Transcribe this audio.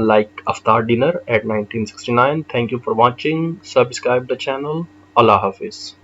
like Aftar dinner at 1969. Thank you for watching. Subscribe the channel. Allah Hafiz.